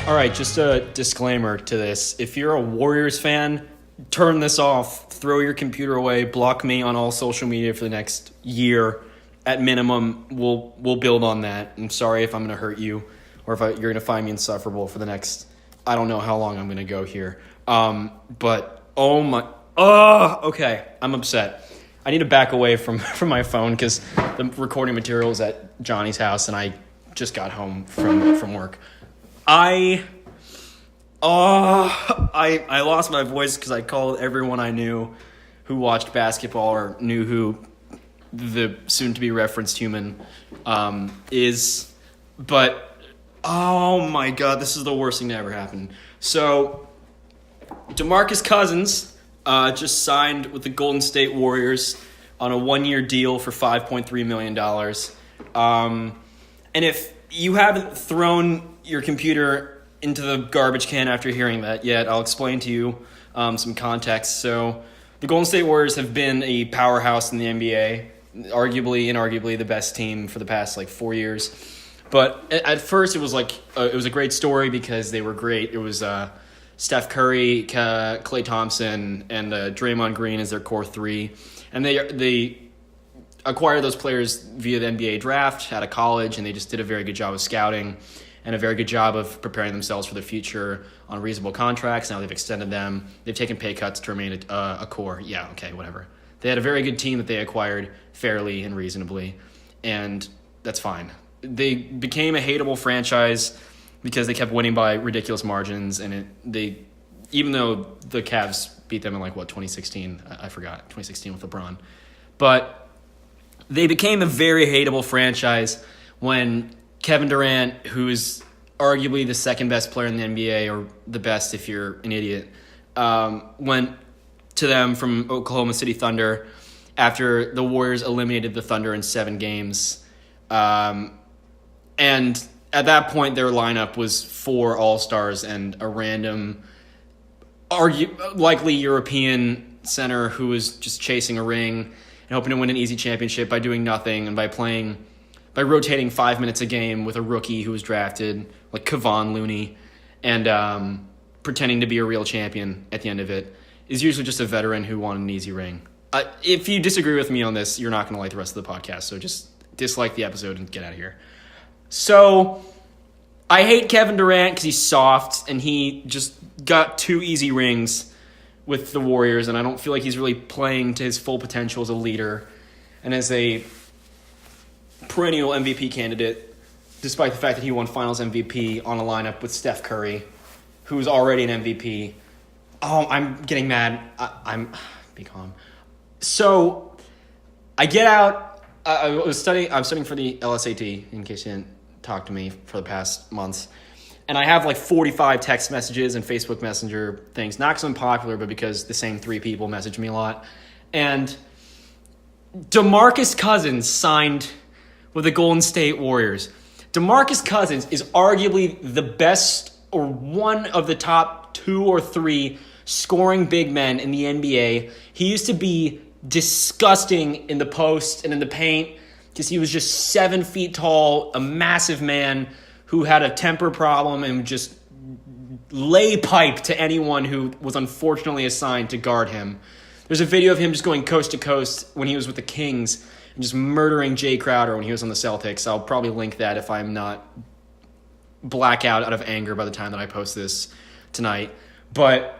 All right, just a disclaimer to this. If you're a Warriors fan, turn this off, throw your computer away, block me on all social media for the next year. At minimum, we'll build on that. I'm sorry if I'm going to hurt you or if you're going to find me insufferable for the next, I don't know how long I'm going to go here. But, okay, I'm upset. I need to back away from my phone because the recording material is at Johnny's house and I just got home from work. I lost my voice because I called everyone I knew who watched basketball or knew who the soon-to-be referenced human is. But, oh my God, this is the worst thing to ever happen. So, DeMarcus Cousins just signed with the Golden State Warriors on a one-year deal for $5.3 million. And if you haven't thrown your computer into the garbage can after hearing that yet, I'll explain to you some context. So the Golden State Warriors have been a powerhouse in the NBA, inarguably the best team for the past 4 years. But at first it was it was a great story because they were great. It was Steph Curry, Klay Thompson, and Draymond Green as their core three. And they acquired those players via the NBA draft out of college, and they just did a very good job of scouting and a very good job of preparing themselves for the future on reasonable contracts. Now they've extended them. They've taken pay cuts to remain a core. Yeah, okay, whatever. They had a very good team that they acquired fairly and reasonably, and that's fine. They became a hateable franchise because they kept winning by ridiculous margins, and even though the Cavs beat them in 2016, I forgot, 2016 with LeBron. But they became a very hateable franchise when Kevin Durant, who is arguably the second best player in the NBA, or the best if you're an idiot, went to them from Oklahoma City Thunder after the Warriors eliminated the Thunder in 7 games. And at that point, their lineup was 4 All-Stars and a random, likely European center who was just chasing a ring and hoping to win an easy championship by doing nothing and by rotating 5 minutes a game with a rookie who was drafted, like Kevon Looney, and pretending to be a real champion at the end of it, is usually just a veteran who won an easy ring. If you disagree with me on this, you're not going to like the rest of the podcast, so just dislike the episode and get out of here. So, I hate Kevin Durant because he's soft, and he just got 2 easy rings with the Warriors, and I don't feel like he's really playing to his full potential as a leader and as a perennial MVP candidate, despite the fact that he won Finals MVP on a lineup with Steph Curry, who's already an MVP. Oh, I'm getting mad. Be calm. So, I get out. I'm studying for the LSAT, in case you didn't talk to me for the past months. And I have 45 text messages and Facebook Messenger things, not because I'm popular, but because the same 3 people message me a lot. And DeMarcus Cousins signed with the Golden State Warriors. DeMarcus Cousins is arguably the best or one of the top 2 or 3 scoring big men in the NBA. He used to be disgusting in the post and in the paint because he was just 7 feet tall, a massive man who had a temper problem and just lay pipe to anyone who was unfortunately assigned to guard him. There's a video of him just going coast to coast when he was with the Kings and just murdering Jay Crowder when he was on the Celtics. I'll probably link that if I'm not blackout out of anger by the time that I post this tonight. But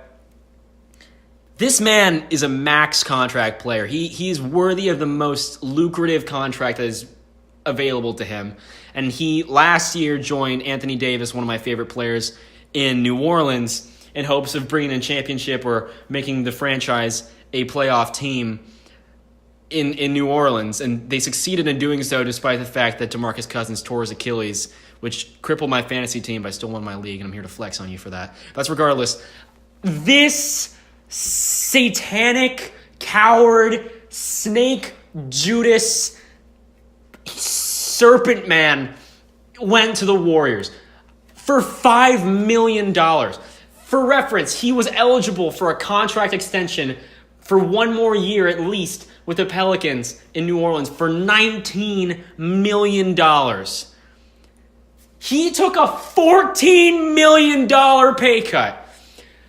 this man is a max contract player. He's worthy of the most lucrative contract that is available to him. And he last year joined Anthony Davis, one of my favorite players in New Orleans, in hopes of bringing in a championship or making the franchise a playoff team in New Orleans. And they succeeded in doing so despite the fact that DeMarcus Cousins tore his Achilles, which crippled my fantasy team, but I still won my league, and I'm here to flex on you for that. But regardless, this satanic, coward, snake, Judas, serpent man went to the Warriors for $5 million. For reference, he was eligible for a contract extension for 1 more year at least with the Pelicans in New Orleans for $19 million. He took a $14 million pay cut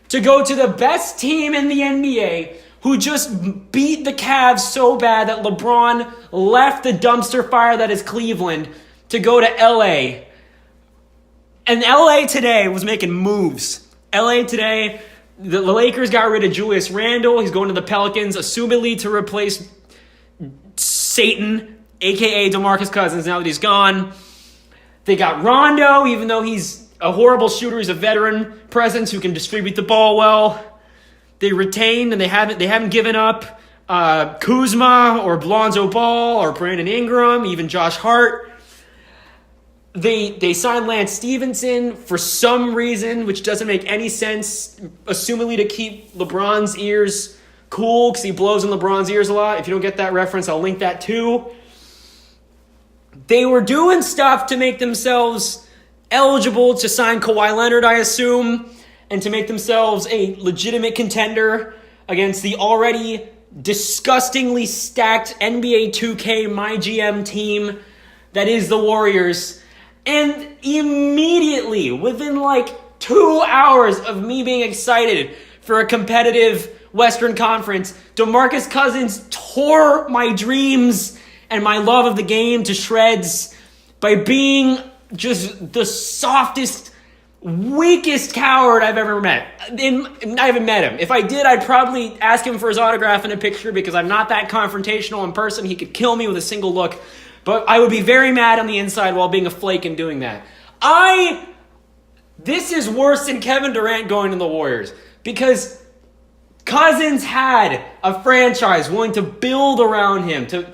to go to the best team in the NBA, who just beat the Cavs so bad that LeBron left the dumpster fire that is Cleveland to go to LA. And LA today was making moves. LA today, the Lakers got rid of Julius Randle. He's going to the Pelicans, assumedly to replace Satan, a.k.a. DeMarcus Cousins, now that he's gone. They got Rondo, even though he's a horrible shooter. He's a veteran presence who can distribute the ball well. They retained, and they haven't given up Kuzma or Lonzo Ball or Brandon Ingram, even Josh Hart. They signed Lance Stevenson for some reason, which doesn't make any sense, assumingly to keep LeBron's ears cool, because he blows in LeBron's ears a lot. If you don't get that reference, I'll link that too. They were doing stuff to make themselves eligible to sign Kawhi Leonard, I assume, and to make themselves a legitimate contender against the already disgustingly stacked NBA 2K MyGM team that is the Warriors. And immediately, within like 2 hours of me being excited for a competitive Western Conference, DeMarcus Cousins tore my dreams and my love of the game to shreds by being just the softest, weakest coward I've ever met. I haven't met him. If I did, I'd probably ask him for his autograph and a picture, because I'm not that confrontational in person. He could kill me with a single look. But I would be very mad on the inside while being a flake and doing that. This is worse than Kevin Durant going to the Warriors, because Cousins had a franchise willing to build around him, to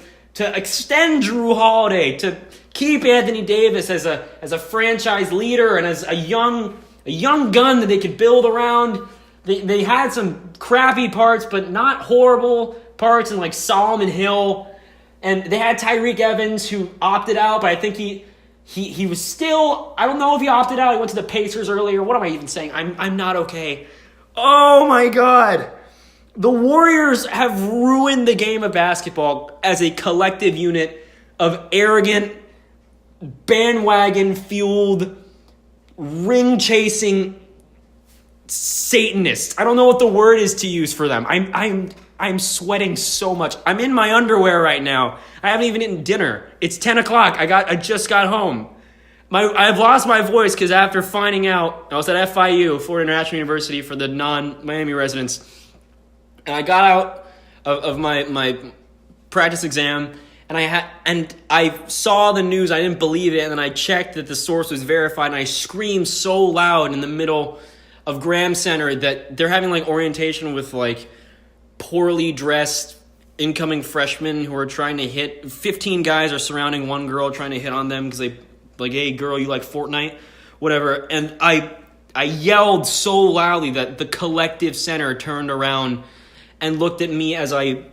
extend Drew Holiday, to keep Anthony Davis as a franchise leader and as a young gun that they could build around. They had some crappy parts, but not horrible parts, in like Solomon Hill. And they had Tyreek Evans, who opted out, but I think he was still, I don't know if he opted out. He went to the Pacers earlier. What am I even saying? I'm not okay. Oh my God. The Warriors have ruined the game of basketball as a collective unit of arrogant, bandwagon-fueled, ring-chasing Satanists. I don't know what the word is to use for them. I'm sweating so much. I'm in my underwear right now. I haven't even eaten dinner. It's 10 o'clock. I just got home. I've lost my voice because after finding out, I was at FIU, Florida International University, for the non-Miami residents. And I got out of my practice exam, and I saw the news. I didn't believe it, and then I checked that the source was verified, and I screamed so loud in the middle of Graham Center that they're having like orientation with like poorly dressed incoming freshmen who are trying to hit. 15 guys are surrounding one girl trying to hit on them because they like, hey girl, you like Fortnite, whatever. And I yelled so loudly that the collective center turned around and looked at me as I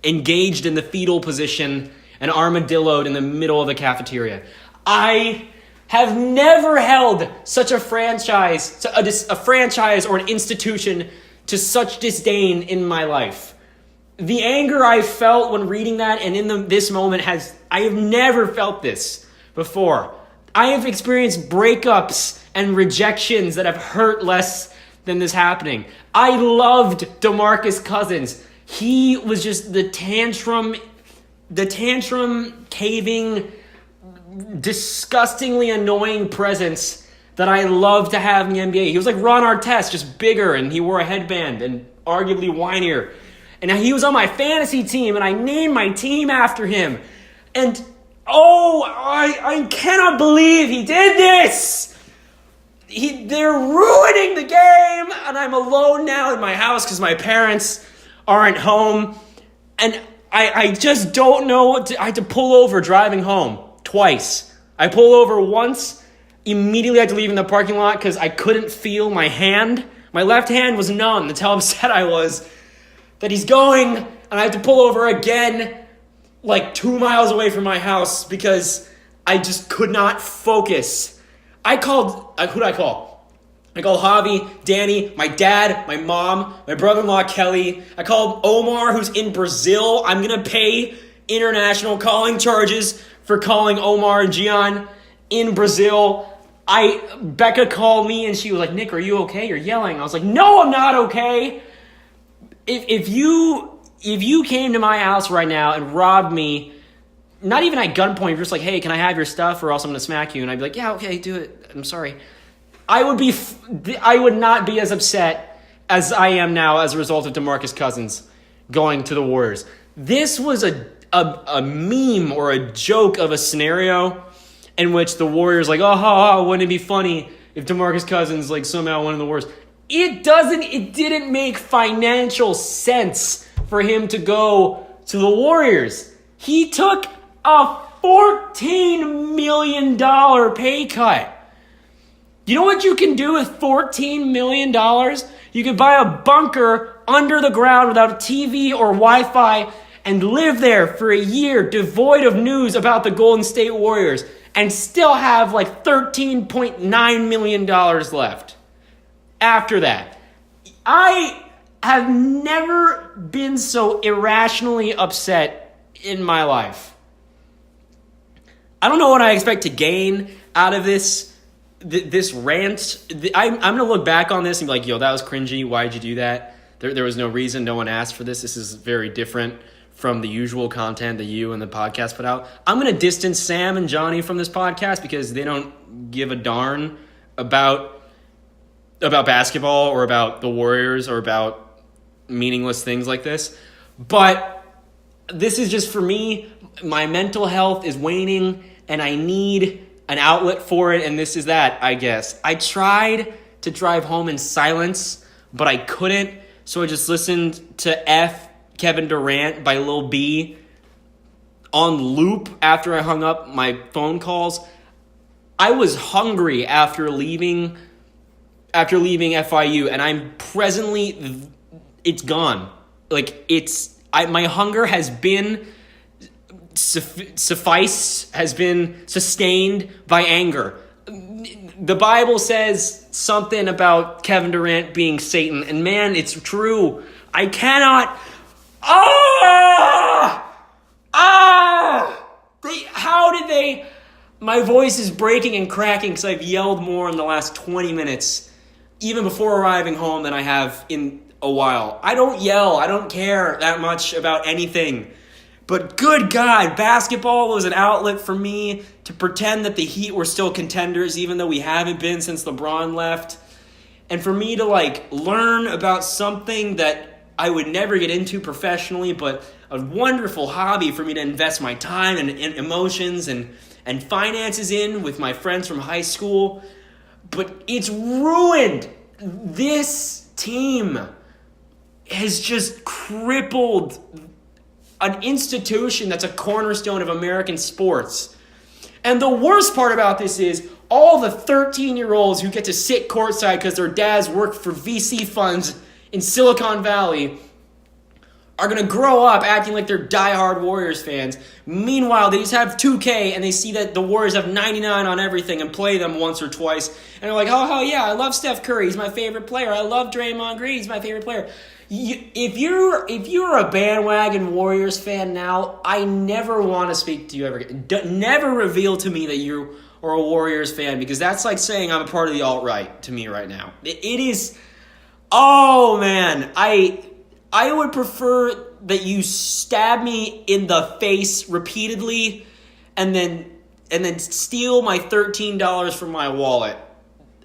engaged in the fetal position and armadilloed in the middle of the cafeteria. I have never held such a franchise, a franchise or an institution to such disdain in my life. The anger I felt when reading that and in this moment I have never felt this before. I have experienced breakups and rejections that have hurt less than this happening. I loved DeMarcus Cousins. He was just the tantrum caving, disgustingly annoying presence that I love to have in the NBA. He was like Ron Artest, just bigger, and he wore a headband and arguably whinier. And now he was on my fantasy team, and I named my team after him. And I cannot believe he did this. They're ruining the game, and I'm alone now in my house because my parents aren't home. And I just don't know what to... I had to pull over driving home twice. I pulled over once, immediately had to leave in the parking lot because I couldn't feel my hand. My left hand was numb. That's how upset I was that he's going, and I had to pull over again like 2 miles away from my house because I just could not focus. I called, who'd I call? I called Javi, Danny, my dad, my mom, my brother-in-law, Kelly. I called Omar, who's in Brazil. I'm going to pay international calling charges for calling Omar and Gian in Brazil. Becca called me and she was like, Nick, are you okay? You're yelling. I was like, no, I'm not okay. If you came to my house right now and robbed me, not even at gunpoint, you're just like, hey, can I have your stuff or else I'm going to smack you? And I'd be like, yeah, okay, do it. I'm sorry. I would not be as upset as I am now as a result of DeMarcus Cousins going to the Warriors. This was a meme or a joke of a scenario in which the Warriors like, wouldn't it be funny if DeMarcus Cousins like somehow won in the Warriors? It didn't make financial sense for him to go to the Warriors. He took a $14 million pay cut. You know what you can do with $14 million? You could buy a bunker under the ground without a TV or Wi-Fi and live there for a year devoid of news about the Golden State Warriors and still have like $13.9 million left. After that, I have never been so irrationally upset in my life. I don't know what I expect to gain out of this rant. I'm going to look back on this and be like, yo, that was cringy. Why did you do that? There was no reason. No one asked for this. This is very different from the usual content that you and the podcast put out. I'm going to distance Sam and Johnny from this podcast because they don't give a darn about basketball or about the Warriors or about meaningless things like this. But this is just for me. My mental health is waning and I need an outlet for it. And this is that, I guess. I tried to drive home in silence, but I couldn't. So I just listened to F Kevin Durant by Lil B on loop after I hung up my phone calls. I was hungry after leaving FIU, and I'm presently, it's gone. Like, my hunger has been has been sustained by anger. The Bible says something about Kevin Durant being Satan, and man, it's true. I cannot, my voice is breaking and cracking because I've yelled more in the last 20 minutes. Even before arriving home than I have in a while. I don't yell. I don't care that much about anything. But good God, basketball was an outlet for me to pretend that the Heat were still contenders, even though we haven't been since LeBron left. And for me to learn about something that I would never get into professionally, but a wonderful hobby for me to invest my time and emotions and finances in with my friends from high school. But it's ruined. This team has just crippled an institution that's a cornerstone of American sports. And the worst part about this is all the 13-year-olds who get to sit courtside because their dads work for VC funds in Silicon Valley are going to grow up acting like they're diehard Warriors fans. Meanwhile, they just have 2K and they see that the Warriors have 99 on everything and play them once or twice. And they're like, oh, hell yeah, I love Steph Curry. He's my favorite player. I love Draymond Green. He's my favorite player. If you're a bandwagon Warriors fan now, I never want to speak to you ever again. Never reveal to me that you are a Warriors fan because that's like saying I'm a part of the alt-right to me right now. It is, oh man, I would prefer that you stab me in the face repeatedly and then steal my $13 from my wallet.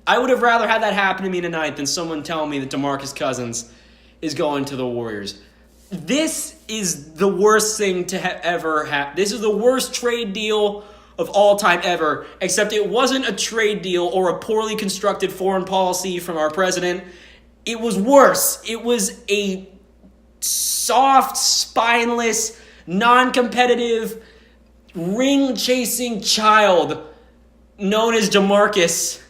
I would have rather had that happen to me tonight than someone tell me that DeMarcus Cousins is going to the Warriors. This is the worst thing to ever happen. This is the worst trade deal of all time ever, except it wasn't a trade deal or a poorly constructed foreign policy from our president. It was worse. It was a soft, spineless, non-competitive, ring-chasing child known as DeMarcus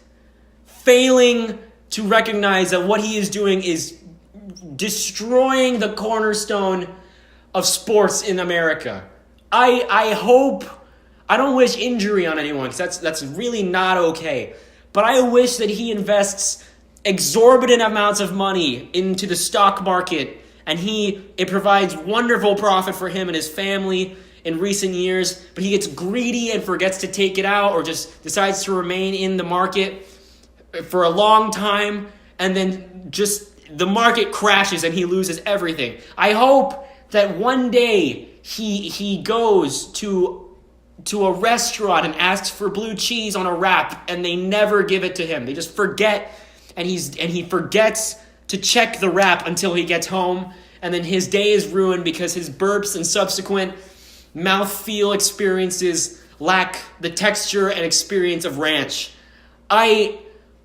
failing to recognize that what he is doing is destroying the cornerstone of sports in America. I hope, I don't wish injury on anyone because that's really not okay, but I wish that he invests exorbitant amounts of money into the stock market and it provides wonderful profit for him and his family in recent years, but he gets greedy and forgets to take it out or just decides to remain in the market for a long time, and then just the market crashes and he loses everything. I hope that one day he goes to a restaurant and asks for blue cheese on a wrap and they never give it to him. They just forget, and he forgets to check the wrap until he gets home, and then his day is ruined because his burps and subsequent mouthfeel experiences lack the texture and experience of ranch. I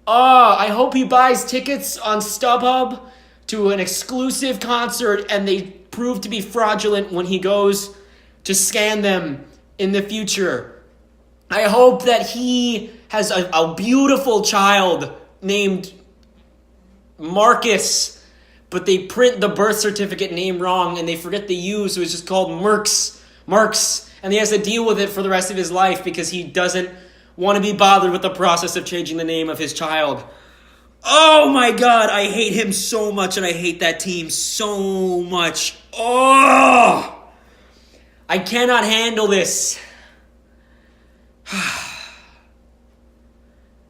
hope he buys tickets on StubHub to an exclusive concert and they prove to be fraudulent when he goes to scan them in the future. I hope that he has a beautiful child named Marcus, but they print the birth certificate name wrong and they forget the U, so it's just called Marks, and he has to deal with it for the rest of his life because he doesn't want to be bothered with the process of changing the name of his child. Oh my God, I hate him so much and I hate that team so much. Oh, I cannot handle this.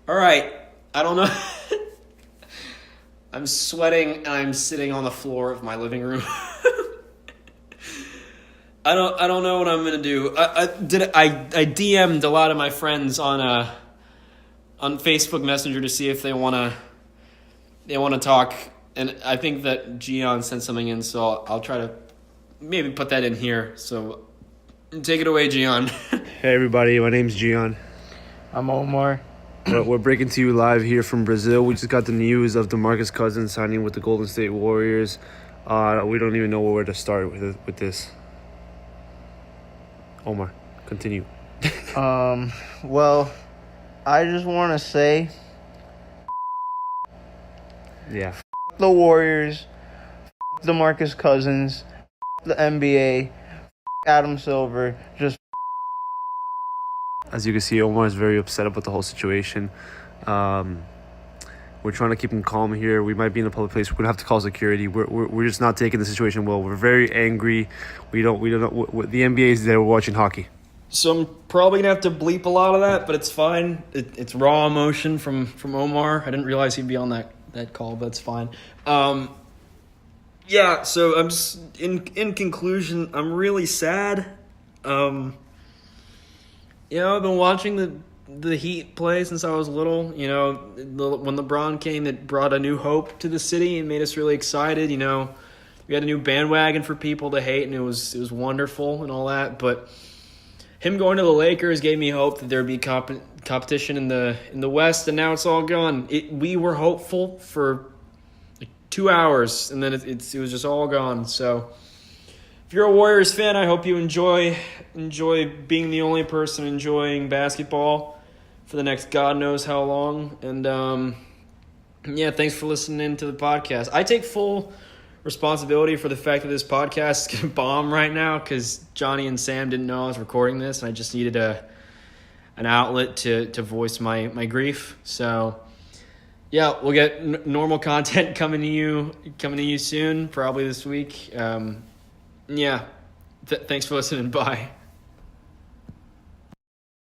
All right, I don't know. I'm sweating and I'm sitting on the floor of my living room. I don't know what I'm gonna do. I DM'd a lot of my friends on Facebook Messenger to see if they wanna talk, and I think that Gian sent something in, so I'll try to maybe put that in here. So take it away, Gian. Hey everybody, my name's Gian. I'm Omar. We're breaking to you live here from Brazil. We just got the news of DeMarcus Cousins signing with the Golden State Warriors. We don't even know where to start with this. Omar, continue. Well, I just want to say, Yeah. the Warriors, DeMarcus Cousins, the NBA, Adam Silver, just As you can see, Omar is very upset about the whole situation. We're trying to keep him calm here. We might be in a public place. We're gonna have to call security. We're just not taking the situation well. We're very angry. We don't know. The NBA is there watching hockey. So I'm probably gonna have to bleep a lot of that, but it's fine. It's raw emotion from Omar. I didn't realize he'd be on that call, but it's fine. Yeah. So I'm just in conclusion, I'm really sad. I've been watching the Heat play since I was little. When LeBron came, it brought a new hope to the city and made us really excited. We had a new bandwagon for people to hate, and it was wonderful and all that. But him going to the Lakers gave me hope that there'd be competition in the West, and now it's all gone. We were hopeful for like 2 hours, and then it was just all gone. So if you're a Warriors fan, I hope you enjoy being the only person enjoying basketball for the next God knows how long. And thanks for listening to the podcast. I take full responsibility for the fact that this podcast is going to bomb right now because Johnny and Sam didn't know I was recording this, and I just needed an outlet to voice my grief. So yeah, we'll get normal content coming to you soon, probably this week. Thanks for listening. Bye.